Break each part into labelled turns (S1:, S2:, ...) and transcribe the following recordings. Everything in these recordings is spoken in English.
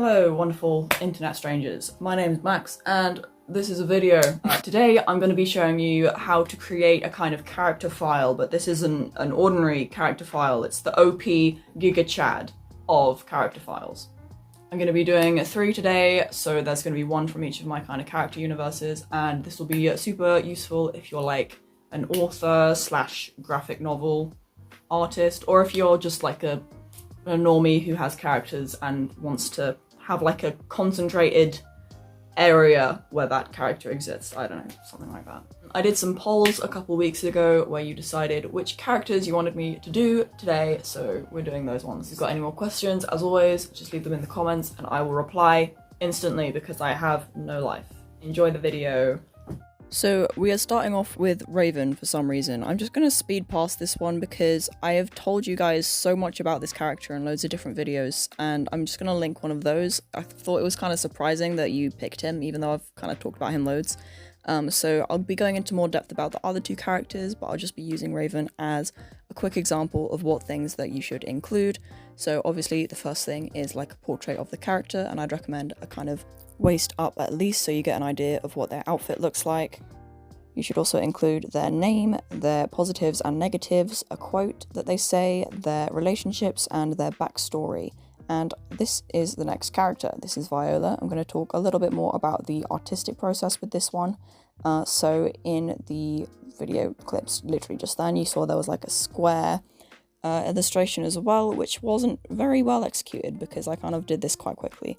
S1: Hello, wonderful internet strangers. My name is Max, and this is a video. Today, I'm going to be showing you how to create a kind of character file, but this isn't an ordinary character file. It's the OP GigaChad of character files. I'm going to be doing 3 today, so there's going to be 1 from each of my kind of character universes, and this will be super useful if you're like an author / graphic novel artist, or if you're just like a normie who has characters and wants to have like a concentrated area where that character exists. I don't know, something like that. I did some polls a couple weeks ago where you decided which characters you wanted me to do today, so we're doing those ones. If you've got any more questions, as always, just leave them in the comments and I will reply instantly because I have no life. Enjoy the video. So we are starting off with Raven for some reason. I'm just going to speed past this one because I have told you guys so much about this character in loads of different videos, and I'm just going to link one of those. I thought it was kind of surprising that you picked him, even though I've kind of talked about him loads. So I'll be going into more depth about the other 2 characters, but I'll just be using Raven as a quick example of what things that you should include. So obviously the first thing is like a portrait of the character, and I'd recommend a kind of waist up at least so you get an idea of what their outfit looks like. You should also include their name, their positives and negatives, a quote that they say, their relationships, and their backstory. And this is the next character. This is Viola. I'm going to talk a little bit more about the artistic process with this one. So in the video clips literally just then, you saw there was like a square illustration as well, which wasn't very well executed because I kind of did this quite quickly.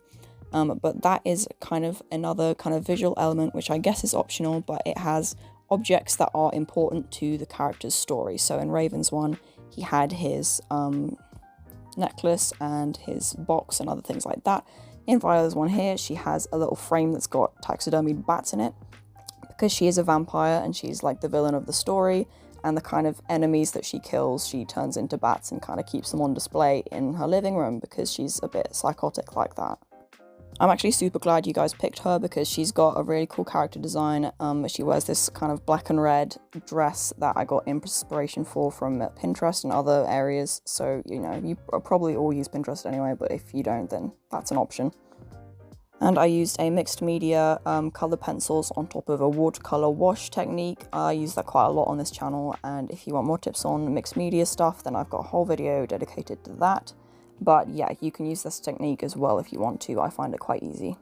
S1: But that is kind of another kind of visual element, which I guess is optional, but it has objects that are important to the character's story. So in Raven's one, he had his necklace and his box and other things like that. In Viola's one here, she has a little frame that's got taxidermied bats in it. Because she is a vampire and she's like the villain of the story, and the kind of enemies that she kills, she turns into bats and kind of keeps them on display in her living room because she's a bit psychotic like that. I'm actually super glad you guys picked her because she's got a really cool character design. She wears this kind of black and red dress that I got inspiration for from Pinterest and other areas. So, you know, you probably all use Pinterest anyway, but if you don't, then that's an option. And I used a mixed media color pencils on top of a watercolor wash technique. I use that quite a lot on this channel, and if you want more tips on mixed media stuff, then I've got a whole video dedicated to that. But yeah, you can use this technique as well if you want to. I find it quite easy.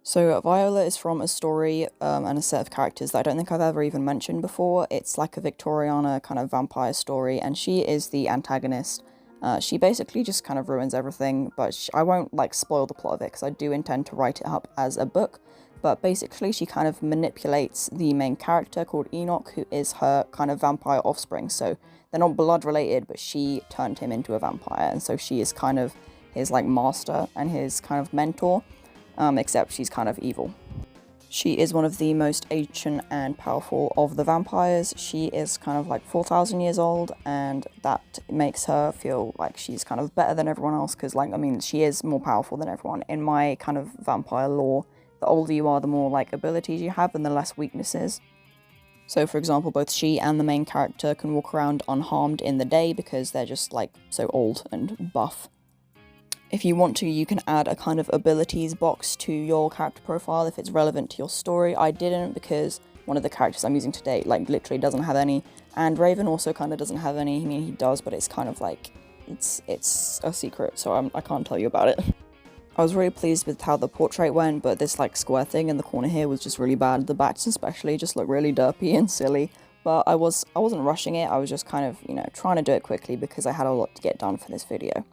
S1: So Viola is from a story and a set of characters that I don't think I've ever even mentioned before. It's like a Victoriana kind of vampire story, and she is the antagonist. She basically just kind of ruins everything, but I won't like spoil the plot of it because I do intend to write it up as a book. But basically she kind of manipulates the main character called Enoch, who is her kind of vampire offspring. So they're not blood related, but she turned him into a vampire, and so she is kind of his like master and his kind of mentor, except she's kind of evil. She is one of the most ancient and powerful of the vampires. She is kind of like 4,000 years old, and that makes her feel like she's kind of better than everyone else because, like, I mean, she is more powerful than everyone. In my kind of vampire lore, the older you are, the more like abilities you have and the less weaknesses. So for example, both she and the main character can walk around unharmed in the day because they're just like so old and buff. If you want to, you can add a kind of abilities box to your character profile if it's relevant to your story. I didn't because one of the characters I'm using today like literally doesn't have any, and Raven also kind of doesn't have any. I mean, he does, but it's kind of like it's a secret, so I can't tell you about it. I was really pleased with how the portrait went, but this like square thing in the corner here was just really bad. The bats especially just look really derpy and silly, but I wasn't rushing it. I was just kind of, you know, trying to do it quickly because I had a lot to get done for this video.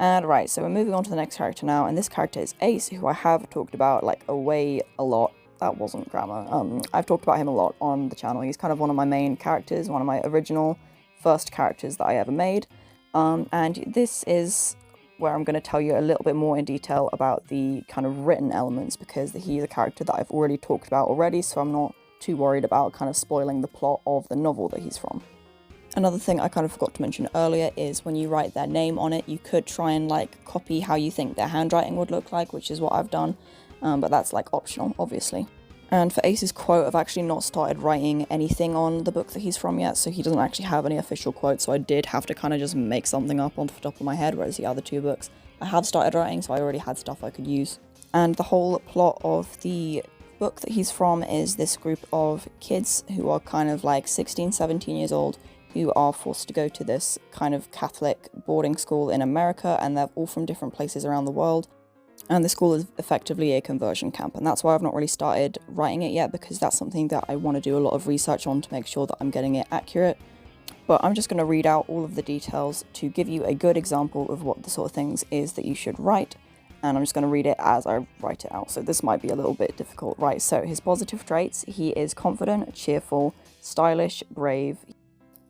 S1: And right, so we're moving on to the next character now, and this character is Ace, who I have talked about like a lot. That wasn't grammar. I've talked about him a lot on the channel. He's kind of one of my main characters, one of my original first characters that I ever made. And this is where I'm going to tell you a little bit more in detail about the kind of written elements, because he's a character that I've already talked about already, so I'm not too worried about kind of spoiling the plot of the novel that he's from. Another thing I kind of forgot to mention earlier is when you write their name on it, you could try and like copy how you think their handwriting would look like, which is what I've done, but that's like optional, obviously. And for Ace's quote, I've actually not started writing anything on the book that he's from yet, so he doesn't actually have any official quotes, so I did have to kind of just make something up off the top of my head, whereas the other 2 books I have started writing, so I already had stuff I could use. And the whole plot of the book that he's from is this group of kids who are kind of like 16, 17 years old, who are forced to go to this kind of Catholic boarding school in America, and they're all from different places around the world. And the school is effectively a conversion camp, and that's why I've not really started writing it yet, because that's something that I want to do a lot of research on to make sure that I'm getting it accurate. But I'm just going to read out all of the details to give you a good example of what the sort of things is that you should write. And I'm just going to read it as I write it out, so this might be a little bit difficult. Right, so his positive traits: he is confident, cheerful, stylish, brave,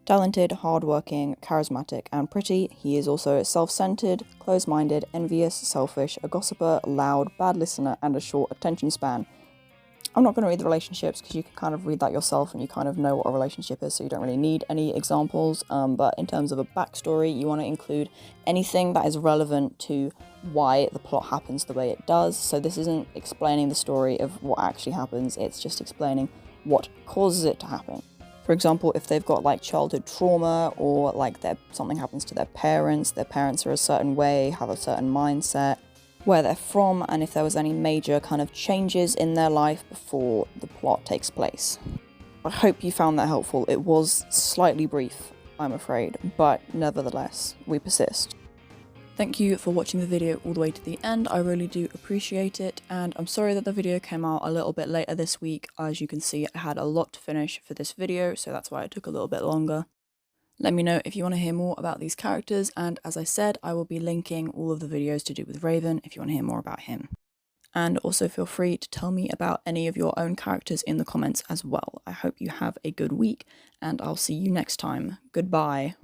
S1: talented, hardworking, charismatic, and pretty. He is also self-centered, close-minded, envious, selfish, a gossiper, loud, bad listener, and a short attention span. I'm not going to read the relationships because you can kind of read that yourself and you kind of know what a relationship is, so you don't really need any examples. But in terms of a backstory, you want to include anything that is relevant to why the plot happens the way it does. So this isn't explaining the story of what actually happens, it's just explaining what causes it to happen. For example, if they've got like childhood trauma, or like something happens to their parents are a certain way, have a certain mindset, where they're from, and if there was any major kind of changes in their life before the plot takes place. I hope you found that helpful. It was slightly brief, I'm afraid, but nevertheless, we persist. Thank you for watching the video all the way to the end. I really do appreciate it, and I'm sorry that the video came out a little bit later this week. As you can see, I had a lot to finish for this video, so that's why it took a little bit longer. Let me know if you want to hear more about these characters, and as I said, I will be linking all of the videos to do with Raven if you want to hear more about him. And also feel free to tell me about any of your own characters in the comments as well. I hope you have a good week, and I'll see you next time. Goodbye.